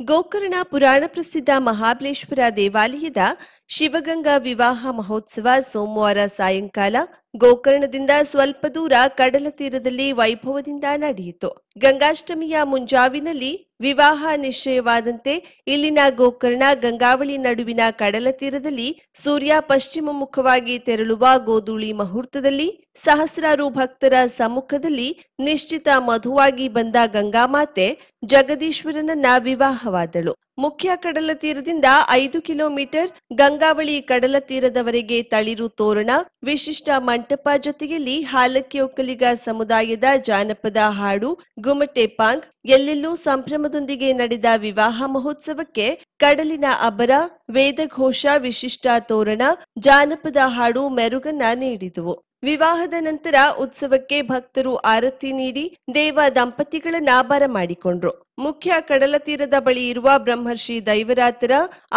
ಗೋಕರ್ಣ ಪುರಾಣ ಪ್ರಸಿದ್ಧ ಮಹಾಬಲೇಶ್ವರ ದೇವಾಲಯದ ಶಿವಗಂಗಾ ವಿವಾಹ ಮಹೋತ್ಸವ ಸೋಮವಾರ ಸಾಯಂಕಾಲ ಗೋಕರ್ಣದಿಂದ ಸ್ವಲ್ಪ ದೂರ ಕಡಲ ತೀರದಲ್ಲಿ ವೈಭವದಿಂದ ನಡೆಯಿತು. ಗಂಗಾಷ್ಟಮಿಯ ಮುಂಜಾವಿನಲ್ಲಿ ವಿವಾಹ ನಿಶ್ಚಯವಾದಂತೆ ಇಲ್ಲಿನ ಗೋಕರ್ಣ ಗಂಗಾವಳಿ ನಡುವಿನ ಕಡಲ ತೀರದಲ್ಲಿ ಸೂರ್ಯ ಪಶ್ಚಿಮ ಮುಖವಾಗಿ ತೆರಳುವ ಗೋಧೂಳಿ ಮುಹೂರ್ತದಲ್ಲಿ ಸಹಸ್ರಾರು ಭಕ್ತರ ಸಮ್ಮುಖದಲ್ಲಿ ನಿಶ್ಚಿತ ಮಧುವಾಗಿ ಬಂದ ಗಂಗಾಮಾತೆ ಜಗದೀಶ್ವರನನ್ನ ವಿವಾಹವಾದಳು. ಮುಖ್ಯ ಕಡಲ ತೀರದಿಂದ 5 ಕಿಲೋಮೀಟರ್ ಗಂಗಾವಳಿ ಕಡಲ ತೀರದವರೆಗೆ ತಳಿರು ತೋರಣ, ವಿಶಿಷ್ಟ ಮಂಟಪ ಜೊತೆಯಲ್ಲಿ ಹಾಲಕ್ಕಿ ಒಕ್ಕಲಿಗ ಸಮುದಾಯದ ಜಾನಪದ ಹಾಡು, ಗುಮಟೆ ಪಾಂಗ್ ಎಲ್ಲೆಲ್ಲೂ ಸಂಭ್ರಮದೊಂದಿಗೆ ನಡೆದ ವಿವಾಹ ಮಹೋತ್ಸವಕ್ಕೆ ಕಡಲಿನ ಅಬ್ಬರ, ವೇದಘೋಷ, ವಿಶಿಷ್ಟ ತೋರಣ, ಜಾನಪದ ಹಾಡು ಮೆರುಗನ್ನ ನೀಡಿದವು. ವಿವಾಹದ ನಂತರ ಉತ್ಸವಕ್ಕೆ ಭಕ್ತರು ಆರತಿ ನೀಡಿ ದೇವ ದಂಪತಿಗಳನ್ನ ಬರಮಾಡಿಕೊಂಡ್ರು. ಮುಖ್ಯ ಕಡಲ ತೀರದ ಬಳಿ ಇರುವ ಬ್ರಹ್ಮರ್ಷಿ ದೈವರಾತರ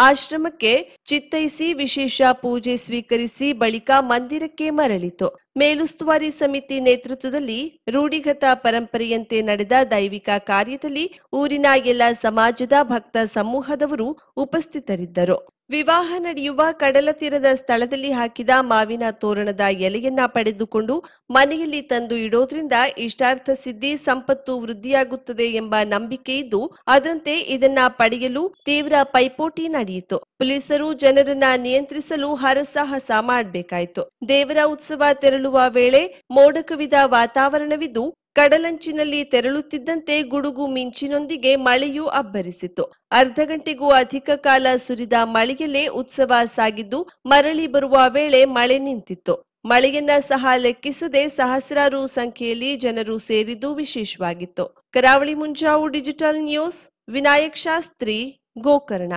ಆಶ್ರಮಕ್ಕೆ ಚಿತ್ತೈಸಿ ವಿಶೇಷ ಪೂಜೆ ಸ್ವೀಕರಿಸಿ ಬಳಿಕ ಮಂದಿರಕ್ಕೆ ಮರಳಿತು. ಮೇಲುಸ್ತುವಾರಿ ಸಮಿತಿ ನೇತೃತ್ವದಲ್ಲಿ ರೂಢಿಗತ ಪರಂಪರೆಯಂತೆ ನಡೆದ ದೈವಿಕ ಕಾರ್ಯದಲ್ಲಿ ಊರಿನ ಎಲ್ಲ ಸಮಾಜದ ಭಕ್ತ ಸಮೂಹದವರು ಉಪಸ್ಥಿತರಿದ್ದರು. ವಿವಾಹ ನಡೆಯುವ ಕಡಲ ತೀರದ ಸ್ಥಳದಲ್ಲಿ ಹಾಕಿದ ಮಾವಿನ ತೋರಣದ ಎಲೆಯನ್ನ ಪಡೆದುಕೊಂಡು ಮನೆಯಲ್ಲಿ ತಂದು ಇಡೋದ್ರಿಂದ ಇಷ್ಟಾರ್ಥ ಸಿದ್ಧಿ, ಸಂಪತ್ತು ವೃದ್ಧಿಯಾಗುತ್ತದೆ ಎಂಬ ನಂಬಿಕೆ ಇದ್ದು ಅದರಂತೆ ಇದನ್ನ ಪಡೆಯಲು ತೀವ್ರ ಪೈಪೋಟಿ ನಡೆಯಿತು. ಪೊಲೀಸರು ಜನರನ್ನ ನಿಯಂತ್ರಿಸಲು ಹರಸಾಹಸ ಮಾಡಬೇಕಾಯಿತು. ದೇವರ ಉತ್ಸವ ತೆರಳುವ ವೇಳೆ ಮೋಡ ಕವಿದ ವಾತಾವರಣವಿದ್ದು ಕಡಲಂಚಿನಲ್ಲಿ ತೆರಳುತ್ತಿದ್ದಂತೆ ಗುಡುಗು ಮಿಂಚಿನೊಂದಿಗೆ ಮಳೆಯೂ ಅಬ್ಬರಿಸಿತು. ಅರ್ಧ ಗಂಟೆಗೂ ಅಧಿಕ ಕಾಲ ಸುರಿದ ಮಳೆಯಲ್ಲೇ ಉತ್ಸವ ಸಾಗಿದ್ದು ಮರಳಿ ಬರುವ ವೇಳೆ ಮಳೆ ನಿಂತಿತ್ತು. ಮಳೆಯನ್ನ ಸಹ ಲೆಕ್ಕಿಸದೆ ಸಹಸ್ರಾರು ಸಂಖ್ಯೆಯಲ್ಲಿ ಜನರು ಸೇರಿದ್ದು ವಿಶೇಷವಾಗಿತ್ತು. ಕರಾವಳಿ ಮುಂಜಾವು ಡಿಜಿಟಲ್ ನ್ಯೂಸ್, ವಿನಾಯಕ್ ಶಾಸ್ತ್ರಿ, ಗೋಕರ್ಣ.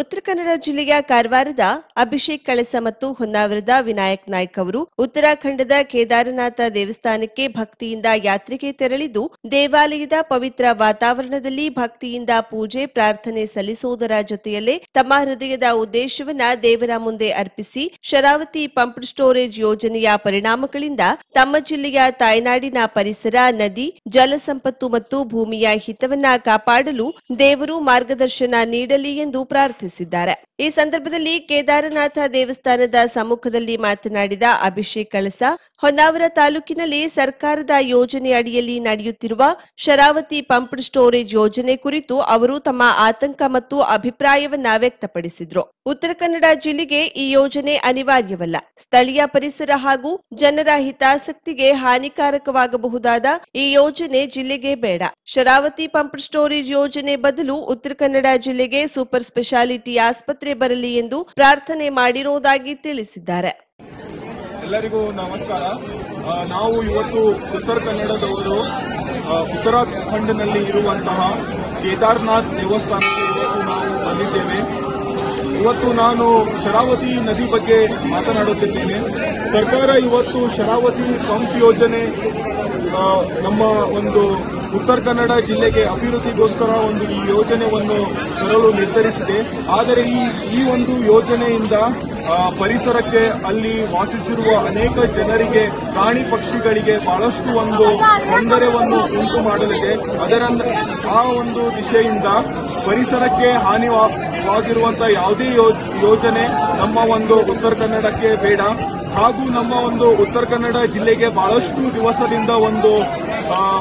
ಉತ್ತರ ಕನ್ನಡ ಜಿಲ್ಲೆಯ ಕಾರವಾರದ ಅಭಿಷೇಕ್ ಕಳಸ ಮತ್ತು ಹೊನ್ನಾವರದ ವಿನಾಯಕ್ ನಾಯ್ಕ್ ಅವರು ಉತ್ತರಾಖಂಡದ ಕೇದಾರನಾಥ ದೇವಸ್ಥಾನಕ್ಕೆ ಭಕ್ತಿಯಿಂದ ಯಾತ್ರೆಗೆ ತೆರಳಿದ್ದು ದೇವಾಲಯದ ಪವಿತ್ರ ವಾತಾವರಣದಲ್ಲಿ ಭಕ್ತಿಯಿಂದ ಪೂಜೆ, ಪ್ರಾರ್ಥನೆ ಸಲ್ಲಿಸುವುದರ ಜೊತೆಯಲ್ಲೇ ತಮ್ಮ ಹೃದಯದ ಉದ್ದೇಶವನ್ನ ದೇವರ ಮುಂದೆ ಅರ್ಪಿಸಿ ಶರಾವತಿ ಪಂಪ್ಡ್ ಸ್ಟೋರೇಜ್ ಯೋಜನೆಯ ಪರಿಣಾಮಗಳಿಂದ ತಮ್ಮ ಜಿಲ್ಲೆಯ ತಾಯ್ನಾಡಿನ ಪರಿಸರ, ನದಿ, ಜಲಸಂಪತ್ತು ಮತ್ತು ಭೂಮಿಯ ಹಿತವನ್ನ ಕಾಪಾಡಲು ದೇವರು ಮಾರ್ಗದರ್ಶನ ನೀಡಲಿ ಎಂದು ಪ್ರಾರ್ಥಿಸಿದ್ದಾರೆ. ಈ ಸಂದರ್ಭದಲ್ಲಿ ಕೇದಾರನಾಥ ದೇವಸ್ಥಾನದ ಸಮ್ಮುಖದಲ್ಲಿ ಮಾತನಾಡಿದ ಅಭಿಷೇಕ್ ಕಳಸ, ಹೊನ್ನಾವರ ತಾಲೂಕಿನಲ್ಲಿ ಸರ್ಕಾರದ ಯೋಜನೆ ಅಡಿಯಲ್ಲಿ ನಡೆಯುತ್ತಿರುವ ಶರಾವತಿ ಪಂಪ್ಡ್ ಸ್ಟೋರೇಜ್ ಯೋಜನೆ ಕುರಿತು ಅವರು ತಮ್ಮ ಆತಂಕ ಮತ್ತು ಅಭಿಪ್ರಾಯವನ್ನ ವ್ಯಕ್ತಪಡಿಸಿದ್ರು. ಉತ್ತರ ಕನ್ನಡ ಜಿಲ್ಲೆಗೆ ಈ ಯೋಜನೆ ಅನಿವಾರ್ಯವಲ್ಲ. ಸ್ಥಳೀಯ ಪರಿಸರ ಹಾಗೂ ಜನರ ಹಿತಾಸಕ್ತಿಗೆ ಹಾನಿಕಾರಕವಾಗಬಹುದಾದ ಈ ಯೋಜನೆ ಜಿಲ್ಲೆಗೆ ಬೇಡ. ಶರಾವತಿ ಪಂಪ್ಡ್ ಸ್ಟೋರೇಜ್ ಯೋಜನೆ ಬದಲು ಉತ್ತರ ಕನ್ನಡ ಜಿಲ್ಲೆಗೆ ಸೂಪರ್ ಸ್ಪೆಷಾಲಿಟಿ ಆಸ್ಪತ್ರೆ ಬರಲಿ ಎಂದು ಪ್ರಾರ್ಥನೆ ಮಾಡಿರುವುದಾಗಿ ತಿಳಿಸಿದ್ದಾರೆ. ಎಲ್ಲರಿಗೂ ನಮಸ್ಕಾರ. ನಾವು ಇವತ್ತು ಉತ್ತರ ಕನ್ನಡದವರು ಉತ್ತರಾಖಂಡ್ನಲ್ಲಿ ಇರುವಂತಹ ಕೇದಾರ್ನಾಥ್ ದೇವಸ್ಥಾನಕ್ಕೆ ಇವತ್ತು ನಾವು ಬಂದಿದ್ದೇವೆ. ಇವತ್ತು ನಾನು ಶರಾವತಿ ನದಿ ಬಗ್ಗೆ ಮಾತನಾಡುತ್ತಿದ್ದೇನೆ. ಸರ್ಕಾರ ಇವತ್ತು ಶರಾವತಿ ಪಂಪ್ ಯೋಜನೆ ನಮ್ಮ ಒಂದು ಉತ್ತರ ಕನ್ನಡ ಜಿಲ್ಲೆಗೆ ಅಭಿವೃದ್ಧಿಗೋಸ್ಕರ ಈ ಯೋಜನೆಯನ್ನು ತರಲು ನಿರ್ಧರಿಸಿದೆ. ಆದರೆ ಈ ಒಂದು ಯೋಜನೆಯಿಂದ ಪರಿಸರಕ್ಕೆ ಅಲ್ಲಿ ವಾಸಿಸಿರುವ ಅನೇಕ ಜನರಿಗೆ, ಪ್ರಾಣಿ ಪಕ್ಷಿಗಳಿಗೆ ಬಹಳಷ್ಟು ಒಂದು ತೊಂದರೆಯನ್ನು ಉಂಟು ಮಾಡಲಿದೆ. ಆ ಒಂದು ದಿಶೆಯಿಂದ ಪರಿಸರಕ್ಕೆ ಹಾನಿವಾಗಿರುವಂತಹ ಯಾವುದೇ ಯೋಜನೆ ನಮ್ಮ ಒಂದು ಉತ್ತರ ಕನ್ನಡಕ್ಕೆ ಬೇಡ. ಹಾಗೂ ನಮ್ಮ ಒಂದು ಉತ್ತರ ಕನ್ನಡ ಜಿಲ್ಲೆಗೆ ಬಹಳಷ್ಟು ದಿವಸದಿಂದ ಒಂದು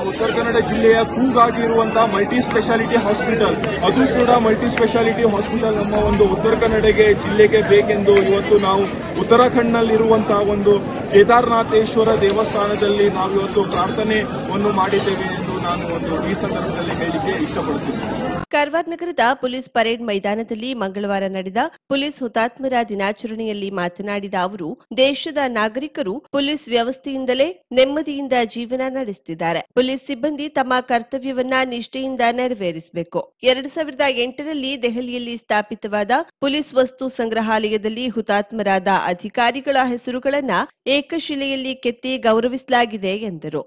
ಉತ್ತರ ಕನ್ನಡ ಜಿಲ್ಲೆಯ ಕೂಗಾಗಿರುವಂತಹ ಮಲ್ಟಿ ಸ್ಪೆಷಾಲಿಟಿ ಹಾಸ್ಪಿಟಲ್, ಅದು ಕೂಡ ಮಲ್ಟಿ ಸ್ಪೆಷಾಲಿಟಿ ಹಾಸ್ಪಿಟಲ್ ನಮ್ಮ ಒಂದು ಉತ್ತರ ಕನ್ನಡ ಜಿಲ್ಲೆಗೆ ಬೇಕೆಂದು ಇವತ್ತು ನಾವು ಉತ್ತರಾಖಂಡ್ನಲ್ಲಿರುವಂತಹ ಒಂದು ಕೇದಾರನಾಥೇಶ್ವರ ದೇವಸ್ಥಾನದಲ್ಲಿ ನಾವಿವತ್ತು ಪ್ರಾರ್ಥನೆಯನ್ನು ಮಾಡಿದ್ದೇವೆ ಎಂದು ನಾನು ಈ ಸಂದರ್ಭದಲ್ಲಿ ಹೇಳಲಿಕ್ಕೆ ಇಷ್ಟಪಡುತ್ತೇನೆ. ಕಾರವಾರ ನಗರದ ಪೊಲೀಸ್ ಪರೇಡ್ ಮೈದಾನದಲ್ಲಿ ಮಂಗಳವಾರ ನಡೆದ ಪೊಲೀಸ್ ಹುತಾತ್ಮರ ದಿನಾಚರಣೆಯಲ್ಲಿ ಮಾತನಾಡಿದ ಅವರು, ದೇಶದ ನಾಗರಿಕರು ಪೊಲೀಸ್ ವ್ಯವಸ್ಥೆಯಿಂದಲೇ ನೆಮ್ಮದಿಯಿಂದ ಜೀವನ ನಡೆಸುತ್ತಿದ್ದಾರೆ. ಪೊಲೀಸ್ ಸಿಬ್ಬಂದಿ ತಮ್ಮ ಕರ್ತವ್ಯವನ್ನ ನಿಷ್ಠೆಯಿಂದ ನೆರವೇರಿಸಬೇಕು. 2008ರಲ್ಲಿ ದೆಹಲಿಯಲ್ಲಿ ಸ್ಥಾಪಿತವಾದ ಪೊಲೀಸ್ ವಸ್ತು ಸಂಗ್ರಹಾಲಯದಲ್ಲಿ ಹುತಾತ್ಮರಾದ ಅಧಿಕಾರಿಗಳ ಹೆಸರುಗಳನ್ನ ಏಕಶಿಲೆಯಲ್ಲಿ ಕೆತ್ತಿ ಗೌರವಿಸಲಾಗಿದೆ ಎಂದರು.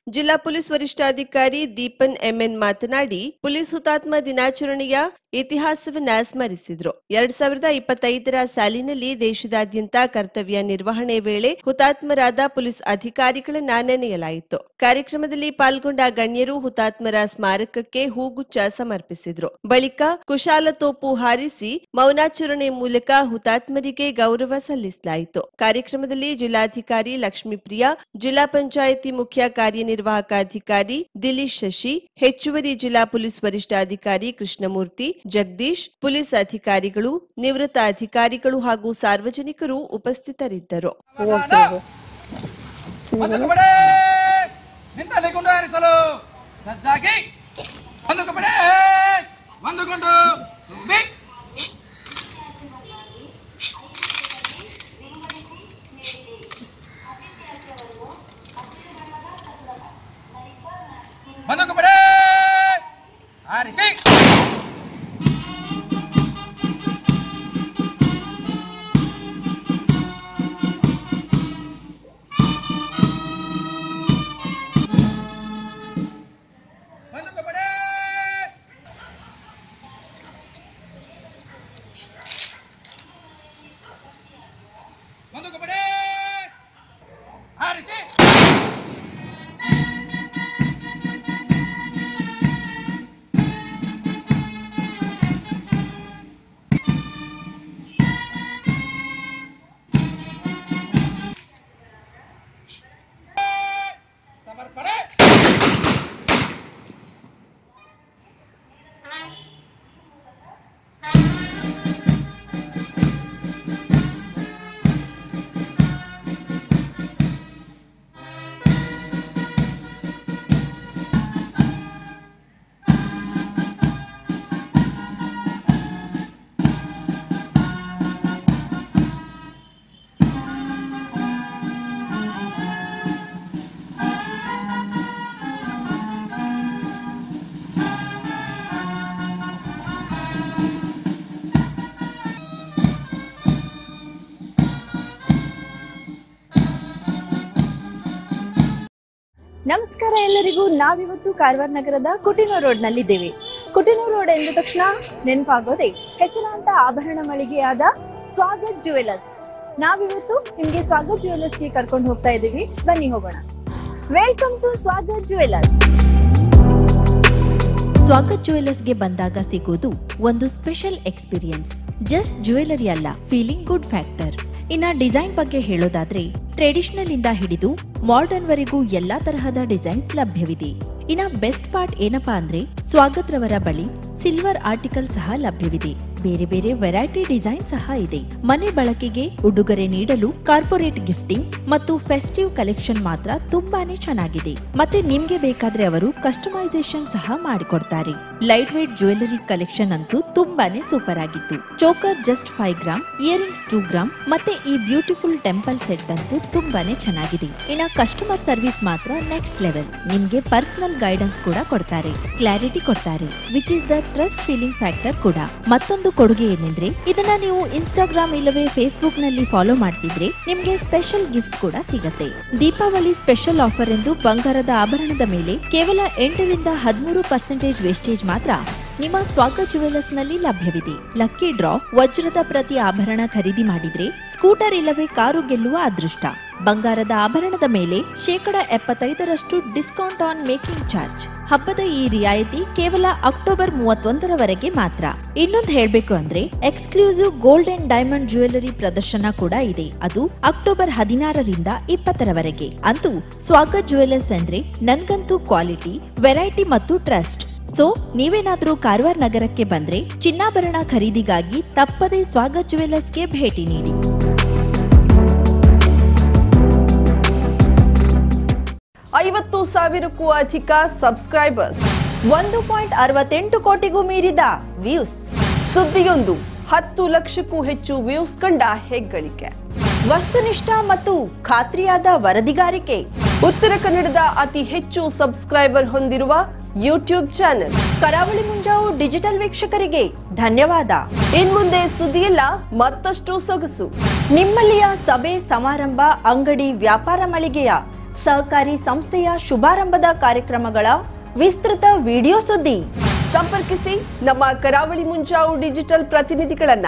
ಜಿಲ್ಲಾ ಪೊಲೀಸ್ ವರಿಷ್ಠಾಧಿಕಾರಿ ದೀಪನ್ ಎಂಎನ್ ಮಾತನಾಡಿ, ಪೊಲೀಸ್ ಹುತಾತ್ಮ ದಿನಾಚರಣೆಯ ಇತಿಹಾಸವನ್ನ ಸ್ಮರಿಸಿದ್ರು. 2025ರ ಸಾಲಿನಲ್ಲಿ ದೇಶದಾದ್ಯಂತ ಕರ್ತವ್ಯ ನಿರ್ವಹಣೆ ವೇಳೆ ಹುತಾತ್ಮರಾದ ಪೊಲೀಸ್ ಅಧಿಕಾರಿಗಳನ್ನ ನೆನೆಯಲಾಯಿತು. ಕಾರ್ಯಕ್ರಮದಲ್ಲಿ ಪಾಲ್ಗೊಂಡ ಗಣ್ಯರು ಹುತಾತ್ಮರ ಸ್ಮಾರಕಕ್ಕೆ ಹೂಗುಚ್ಛ ಸಮರ್ಪಿಸಿದ್ರು. ಬಳಿಕ ಕುಶಾಲತೋಪು ಹಾರಿಸಿ ಮೌನಾಚರಣೆ ಮೂಲಕ ಹುತಾತ್ಮರಿಗೆ ಗೌರವ ಸಲ್ಲಿಸಲಾಯಿತು. ಕಾರ್ಯಕ್ರಮದಲ್ಲಿ ಜಿಲ್ಲಾಧಿಕಾರಿ ಲಕ್ಷ್ಮೀಪ್ರಿಯಾ, ಜಿಲ್ಲಾ ಪಂಚಾಯಿತಿ ಮುಖ್ಯ ಕಾರ್ಯನಿರ್ವಾಹಕ ಅಧಿಕಾರಿ ದಿಲೀಶ್ ಶಶಿ, ಹೆಚ್ಚುವರಿ ಜಿಲ್ಲಾ ಪೊಲೀಸ್ ವರಿಷ್ಠಾಧಿಕಾರಿ ಕೃಷ್ಣಮೂರ್ತಿ, ಜಗದೀಶ್, ಪೊಲೀಸ್ ಅಧಿಕಾರಿಗಳು, ನಿವೃತ್ತ ಅಧಿಕಾರಿಗಳು ಹಾಗೂ ಸಾರ್ವಜನಿಕರು ಉಪಸ್ಥಿತರಿದ್ದರು. ನಮಸ್ಕಾರ ಎಲ್ಲರಿಗೂ. ನಾವಿವತ್ತು ಕಾರವಾರ ನಗರದ ಕುಟಿನೂರ್ ರೋಡ್ ನಲ್ಲಿದ್ದೇವೆ. ಕುಟಿನೂರ್ ರೋಡ್ ಎಂದ ತಕ್ಷಣ ನೆನಪಾಗೋದೆ ಹೆಸರಾಂತ ಆಭರಣ ಮಳಿಗೆಯಾದ ಸ್ವಾಗತ್ ಜುವೆಲರ್ಸ್. ನಾವಿವತ್ತು ನಿಮ್ಗೆ ಸ್ವಾಗತ್ ಜುವೆಲರ್ಸ್ ಗೆ ಕರ್ಕೊಂಡು ಹೋಗ್ತಾ ಇದ್ದೀವಿ. ಬನ್ನಿ ಹೋಗೋಣ. Welcome to Swagath jewellers. Swagath ಜುವೆಲರ್ಸ್ಗೆ ಬಂದಾಗ ಸಿಗೋದು ಒಂದು ಸ್ಪೆಷಲ್ ಎಕ್ಸ್ಪೀರಿಯನ್ಸ್. ಜಸ್ಟ್ ಜ್ಯುವೆಲರಿ ಅಲ್ಲ, ಫೀಲಿಂಗ್ ಗುಡ್ ಫ್ಯಾಕ್ಟರ್. ಇನ್ನ ಡಿಸೈನ್ ಬಗ್ಗೆ ಹೇಳೋದಾದ್ರೆ ಟ್ರೆಡಿಷನಲ್ ಇಂದ ಹಿಡಿದು ಮಾಡರ್ನ್ ವರೆಗೂ ಎಲ್ಲಾ ತರಹದ ಡಿಸೈನ್ಸ್ ಲಭ್ಯವಿದೆ. ಇನ್ನ ಬೆಸ್ಟ್ ಪಾರ್ಟ್ ಏನಪ್ಪಾ ಅಂದ್ರೆ ಸ್ವಾಗತ್ ರವರ ಬಳಿ ಸಿಲ್ವರ್ ಆರ್ಟಿಕಲ್ ಸಹ ಲಭ್ಯವಿದೆ. ಬೇರೆ ಬೇರೆ ವೆರೈಟಿ ಡಿಸೈನ್ ಸಹ ಇದೆ. ಮನೆ ಬಳಕೆಗೆ ಉಡುಗೊರೆ ನೀಡಲು ಕಾರ್ಪೊರೇಟ್ ಗಿಫ್ಟಿಂಗ್ ಮತ್ತು ಫೆಸ್ಟಿವ್ ಕಲೆಕ್ಷನ್ ಮಾತ್ರ ತುಂಬಾನೇ ಚೆನ್ನಾಗಿದೆ. ಮತ್ತೆ ನಿಮ್ಗೆ ಬೇಕಾದ್ರೆ ಅವರು ಕಸ್ಟಮೈಸೇಷನ್ ಸಹ ಮಾಡಿಕೊಡ್ತಾರೆ. ಲೈಟ್ ವೇಟ್ ಜ್ಯುವೆಲರಿ ಕಲೆಕ್ಷನ್ ಅಂತೂ ತುಂಬಾನೇ ಸೂಪರ್ ಆಗಿತ್ತು. Choker just 5 gram, earrings 2 gram, ಮತ್ತೆ ಈ ಬ್ಯೂಟಿಫುಲ್ ಟೆಂಪಲ್ ಸೆಟ್ ಅಂತೂ ತುಂಬಾನೇ ಚೆನ್ನಾಗಿದೆ. ಇನ್ನ ಕಸ್ಟಮರ್ ಸರ್ವಿಸ್ ಮಾತ್ರ ನೆಕ್ಸ್ಟ್ ಲೆವೆಲ್. ನಿಮ್ಗೆ ಪರ್ಸನಲ್ ಗೈಡೆನ್ಸ್ ಕೂಡ ಕೊಡ್ತಾರೆ, ಕ್ಲಾರಿಟಿ ಕೊಡ್ತಾರೆ, which is the trust feeling factor ಕೂಡ. ಮತ್ತೊಂದು ಕೊಡುಗೆ ಏನೆಂದ್ರೆ ಇದನ್ನ ನೀವು ಇನ್ಸ್ಟಾಗ್ರಾಮ್ ಇಲ್ಲವೇ ಫೇಸ್ಬುಕ್ ನಲ್ಲಿ ಫಾಲೋ ಮಾಡ್ತಿದ್ರೆ ನಿಮ್ಗೆ ಸ್ಪೆಷಲ್ ಗಿಫ್ಟ್ ಕೂಡ ಸಿಗತ್ತೆ. ದೀಪಾವಳಿ ಸ್ಪೆಷಲ್ ಆಫರ್ ಎಂದು ಬಂಗಾರದ ಆಭರಣದ ಮೇಲೆ ಕೇವಲ 8 ರಿಂದ 13% ವೇಸ್ಟೇಜ್ ಮಾತ್ರ ನಿಮ್ಮ ಸ್ವಾಗತ್ ಜುವೆಲರ್ಸ್ ನಲ್ಲಿ ಲಭ್ಯವಿದೆ. ಲಕ್ಕಿ ಡ್ರಾ, ವಜ್ರದ ಪ್ರತಿ ಆಭರಣ ಖರೀದಿ ಮಾಡಿದ್ರೆ ಸ್ಕೂಟರ್ ಇಲ್ಲವೇ ಕಾರು ಗೆಲ್ಲುವ ಅದೃಷ್ಟ. ಬಂಗಾರದ ಆಭರಣದ ಮೇಲೆ 75% ಡಿಸ್ಕೌಂಟ್ ಆನ್ ಮೇಕಿಂಗ್ ಚಾರ್ಜ್. ಹಬ್ಬದ ಈ ರಿಯಾಯಿತಿ ಕೇವಲ ಅಕ್ಟೋಬರ್ 31ರವರೆಗೆ ಮಾತ್ರ. ಇನ್ನೊಂದು ಹೇಳ್ಬೇಕು ಅಂದ್ರೆ exclusive gold and diamond jewellery ಪ್ರದರ್ಶನ ಕೂಡ ಇದೆ. ಅದು ಅಕ್ಟೋಬರ್ 16ರಿಂದ 20ರವರೆಗೆ. ಅಂತೂ ಸ್ವಾಗತ್ ಜ್ಯುವೆಲರ್ಸ್ ಅಂದ್ರೆ ನನ್ಗಂತೂ ಕ್ವಾಲಿಟಿ, ವೆರೈಟಿ ಮತ್ತು ಟ್ರಸ್ಟ್. ಸೊ ನೀವೇನಾದ್ರೂ ಕಾರವಾರ ನಗರಕ್ಕೆ ಬಂದ್ರೆ ಚಿನ್ನಾಭರಣ ಖರೀದಿಗಾಗಿ ತಪ್ಪದೇ ಸ್ವಾಗತ್ ಜ್ಯುವೆಲರ್ಸ್ಗೆ ಭೇಟಿ ನೀಡಿ. 50,000ಕ್ಕೂ ಅಧಿಕ ಸಬ್ಸ್ಕ್ರೈಬರ್ಸ್, 1.68 ಕೋಟಿಗೂ ಮೀರಿದ ವ್ಯೂಸ್, ಸುದ್ದಿಯೊಂದು 10 ಲಕ್ಷಕ್ಕೂ ಹೆಚ್ಚು ವ್ಯೂಸ್ ಕಂಡ ಹೆಗ್ಗಳಿಕೆ, ವಸ್ತುನಿಷ್ಠ ಮತ್ತು ಖಾತ್ರಿಯಾದ ವರದಿಗಾರಿಕೆ, ಉತ್ತರ ಕನ್ನಡದ ಅತಿ ಹೆಚ್ಚು ಸಬ್ಸ್ಕ್ರೈಬರ್ ಹೊಂದಿರುವ ಯೂಟ್ಯೂಬ್ ಚಾನೆಲ್. ಕರಾವಳಿ ಮುಂಜಾವು ಡಿಜಿಟಲ್ ವೀಕ್ಷಕರಿಗೆ ಧನ್ಯವಾದ. ಇನ್ಮುಂದೆ ಸುದ್ದಿಯೆಲ್ಲ ಮತ್ತಷ್ಟು ಸೊಗಸು. ನಿಮ್ಮಲ್ಲಿಯ ಸಭೆ ಸಮಾರಂಭ, ಅಂಗಡಿ, ವ್ಯಾಪಾರ ಮಳಿಗೆಯ, ಸಹಕಾರಿ ಸಂಸ್ಥೆಯ ಶುಭಾರಂಭದ ಕಾರ್ಯಕ್ರಮಗಳ ವಿಸ್ತೃತ ವಿಡಿಯೋ ಸುದ್ದಿ. ಸಂಪರ್ಕಿಸಿ ನಮ್ಮ ಕರಾವಳಿ ಮುಂಜಾವು ಡಿಜಿಟಲ್ ಪ್ರತಿನಿಧಿಗಳನ್ನ.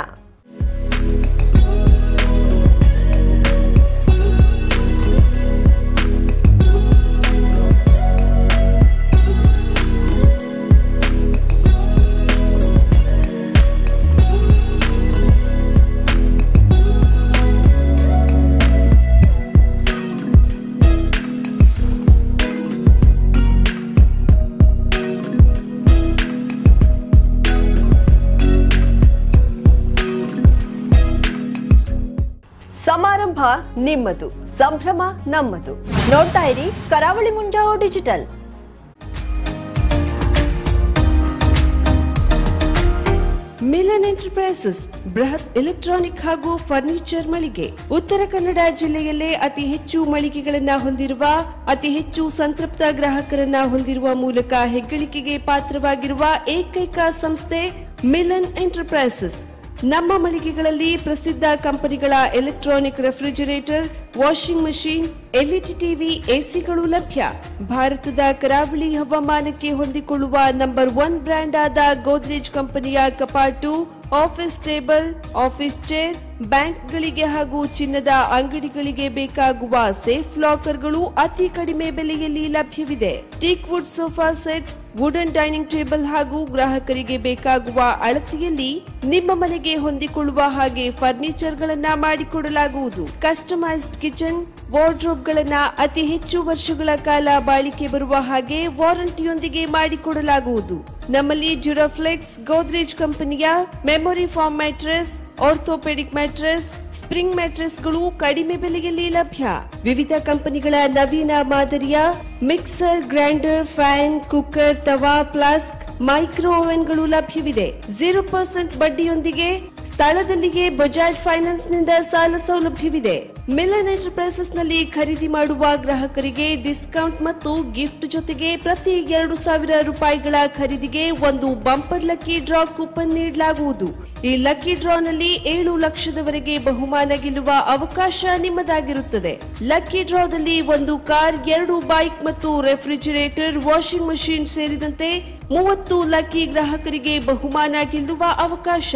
ಸಮಾರಂಭ ನಿಮ್ಮದು, ಸಂಭ್ರಮ ನಮ್ಮದು. ನೋಡ್ತಾ ಇರಿ ಕರಾವಳಿ ಮುಂಜಾವು ಡಿಜಿಟಲ್. ಮಿಲನ್ ಎಂಟರ್ಪ್ರೈಸಸ್ ಬೃಹತ್ ಎಲೆಕ್ಟ್ರಾನಿಕ್ ಹಾಗೂ ಫರ್ನಿಚರ್ ಮಳಿಗೆ. ಉತ್ತರ ಕನ್ನಡ ಜಿಲ್ಲೆಯಲ್ಲೇ ಅತಿ ಹೆಚ್ಚು ಮಳಿಗೆಗಳನ್ನ ಹೊಂದಿರುವ, ಅತಿ ಹೆಚ್ಚು ಸಂತೃಪ್ತ ಗ್ರಾಹಕರನ್ನ ಹೊಂದಿರುವ ಮೂಲಕ ಹೆಗ್ಗಳಿಕೆಗೆ ಪಾತ್ರವಾಗಿರುವ ಏಕೈಕ ಸಂಸ್ಥೆ ಮಿಲನ್ ಎಂಟರ್ಪ್ರೈಸಸ್. ನಮ್ಮ ಮಳಿಗೆಗಳಲ್ಲಿ ಪ್ರಸಿದ್ಧ ಕಂಪನಿಗಳ electronic refrigerator, washing machine, LED TV, ಎಸಿಗಳು ಲಭ್ಯ. ಭಾರತದ ಕರಾವಳಿ ಹವಾಮಾನಕ್ಕೆ ಹೊಂದಿಕೊಳ್ಳುವ ನಂಬರ್ 1 ಬ್ರ್ಯಾಂಡ್ ಆದ ಗೋದ್ರೇಜ್ ಕಂಪನಿಯ ಕಪಾಟು, ಆಫೀಸ್ ಟೇಬಲ್, ಆಫೀಸ್ ಚೇರ್, ಬ್ಯಾಂಕ್ಗಳಿಗೆ ಹಾಗೂ ಚಿನ್ನದ ಅಂಗಡಿಗಳಿಗೆ ಬೇಕಾಗುವ ಸೇಫ್ ಲಾಕರ್ಗಳು ಅತಿ ಕಡಿಮೆ ಬೆಲೆಯಲ್ಲಿ ಲಭ್ಯವಿದೆ. Teak wood sofa set, wooden dining table ಹಾಗೂ ಗ್ರಾಹಕರಿಗೆ ಬೇಕಾಗುವ ಅಳತೆಯಲ್ಲಿ ನಿಮ್ಮ ಮನೆಗೆ ಹೊಂದಿಕೊಳ್ಳುವ ಹಾಗೆ ಫರ್ನಿಚರ್ ಗಳನ್ನ ಮಾಡಿಕೊಡಲಾಗುವುದು. ಕಸ್ಟಮೈಸ್ಡ್ ಕಿಚನ್, ವಾರ್ಡ್ರೋಬ್ ಗಳನ್ನ ಅತಿ ಹೆಚ್ಚು ವರ್ಷಗಳ ಕಾಲ ಬಾಳಿಕೆ ಬರುವ ಹಾಗೆ ವಾರಂಟಿಯೊಂದಿಗೆ ಮಾಡಿಕೊಡಲಾಗುವುದು. ನಮ್ಮಲ್ಲಿ ಡ್ಯೂರಾಫ್ಲೆಕ್ಸ್, ಗೋದ್ರೇಜ್ ಕಂಪನಿಯ memory foam mattress, orthopedic mattress, spring ಮ್ಯಾಟ್ರೆಸ್ಗಳು ಕಡಿಮೆ ಬೆಲೆಯಲ್ಲಿ ಲಭ್ಯ. ವಿವಿಧ ಕಂಪನಿಗಳ ನವೀನ ಮಾದರಿಯ ಮಿಕ್ಸರ್, ಗ್ರೈಂಡರ್, ಫ್ಯಾನ್, ಕುಕ್ಕರ್, ತವಾ, ಫ್ಲಾಸ್ಕ್, ಮೈಕ್ರೋ ಓವೆನ್ಗಳು ಲಭ್ಯವಿದೆ. 0% ಬಡ್ಡಿಯೊಂದಿಗೆ ಸ್ಥಳದಲ್ಲಿಯೇ ಬಜಾಜ್ ಫೈನಾನ್ಸ್ ನಿಂದ ಸಾಲ ಸೌಲಭ್ಯವಿದೆ. ಮಿಲನ್ ಎಂಟರ್ಪ್ರೈಸಸ್ ನಲ್ಲಿ ಖರೀದಿ ಮಾಡುವ ಗ್ರಾಹಕರಿಗೆ ಡಿಸ್ಕೌಂಟ್ ಮತ್ತು ಗಿಫ್ಟ್ ಜೊತೆಗೆ ಪ್ರತಿ 2,000 ರೂಪಾಯಿಗಳ ಖರೀದಿಗೆ ಒಂದು ಬಂಪರ್ ಲಕ್ಕಿ ಡ್ರಾ ಕೂಪನ್ ನೀಡಲಾಗುವುದು. ಈ ಲಕ್ಕಿ ಡ್ರಾನಲ್ಲಿ 7 ಲಕ್ಷದವರೆಗೆ ಬಹುಮಾನ ಗೆಲ್ಲುವ ಅವಕಾಶ ನಿಮ್ಮದಾಗಿರುತ್ತದೆ. ಲಕ್ಕಿ ಡ್ರಾದಲ್ಲಿ 1 ಕಾರ್, 2 ಬೈಕ್ ಮತ್ತು ರೆಫ್ರಿಜರೇಟರ್, ವಾಷಿಂಗ್ ಮಷೀನ್ ಸೇರಿದಂತೆ 30 ಲಕ್ಕಿ ಗ್ರಾಹಕರಿಗೆ ಬಹುಮಾನ ಗೆಲ್ಲುವ ಅವಕಾಶ.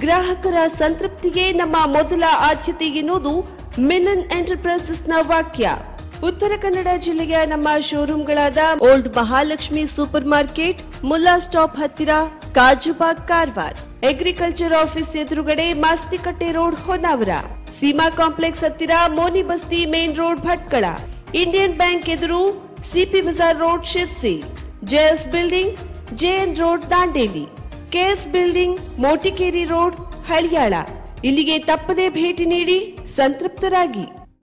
ಗ್ರಾಹಕರ ಸಂತೃಪ್ತಿಗೆ ನಮ್ಮ ಮೊದಲ ಆದ್ಯತೆ ಎನ್ನುವುದು ಮಿಲನ್ ಎಂಟರ್ಪ್ರೈಸಸ್ ನ ವಾಕ್ಯ. ಉತ್ತರ ಕನ್ನಡ ಜಿಲ್ಲೆಯ ನಮ್ಮ ಶೋರೂಮ್ಗಳಾದ old Mahalakshmi super market, Mulla stop ಹತ್ತಿರ, ಕಾಜುಬಾಗ್ ಕಾರವಾರ, ಅಗ್ರಿಕಲ್ಚರ್ ಆಫೀಸ್ ಎದುರುಗಡೆ ಮಾಸ್ತಿಕಟ್ಟೆ ರೋಡ್ ಹೊನ್ನಾವರ, ಸೀಮಾ ಕಾಂಪ್ಲೆಕ್ಸ್ ಹತ್ತಿರ Moni Basti main road Bhatkal, Indian bank ಎದುರು CP Bazar road Sirsi, JS building JN road Dandeli, KS building Motikeri road Haliyal. ಇಲ್ಲಿಗೆ ತಪ್ಪದೇ ಭೇಟಿ ನೀಡಿ ಸಂತೃಪ್ತರಾಗಿ.